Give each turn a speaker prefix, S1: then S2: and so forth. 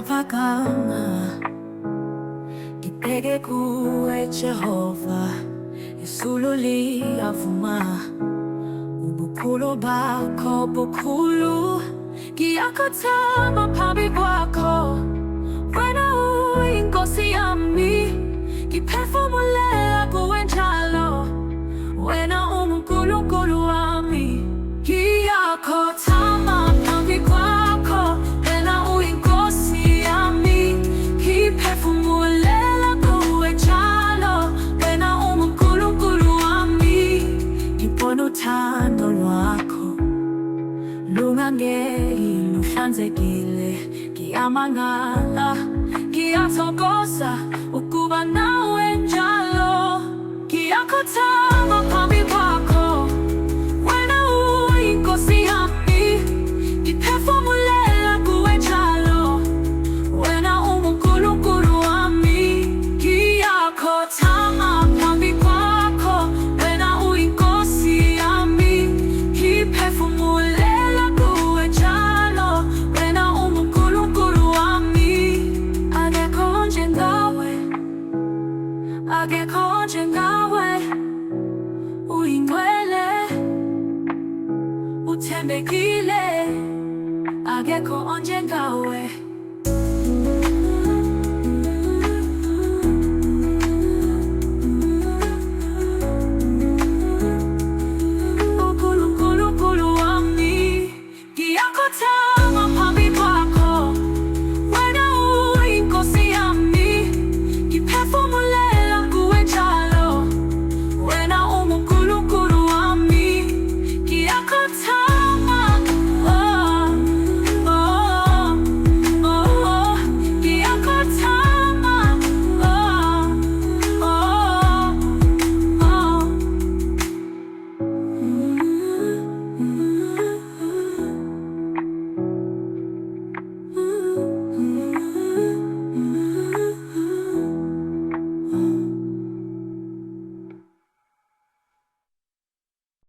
S1: Pagama Ipege kuwe Jehova Isululi avuma Ubukhulu bakho bukhulu Ngiyakhothama phambi kwakho Wena uyinkosi yami Ngiphefumulela kuwe njalo Wena uNkulunkulu wami Ngiyakhothama phambi kwakho Wena uyinkosi yami Ngiphefumulela kuwe njalo Wena uNkulunkulu wami Ngibona uthando lwakho Lungangeki luhlanzekile Ngiyamangala Ngiyathokoza ukuba nawe njalo Ngiyakhothama phambi kwakho Wena uyinkosi yami Ngiphefumulela kuwe njalo Wena uNkulunkulu wami Ngiyakhothama phambi kwakho Wena uyinkosi yami Ngiphefumulela kuwe njalo Wena uNkulunkulu wami Akekho njengawe Akekho njengawe Uyingcwele Uthembekile Akekho njengawe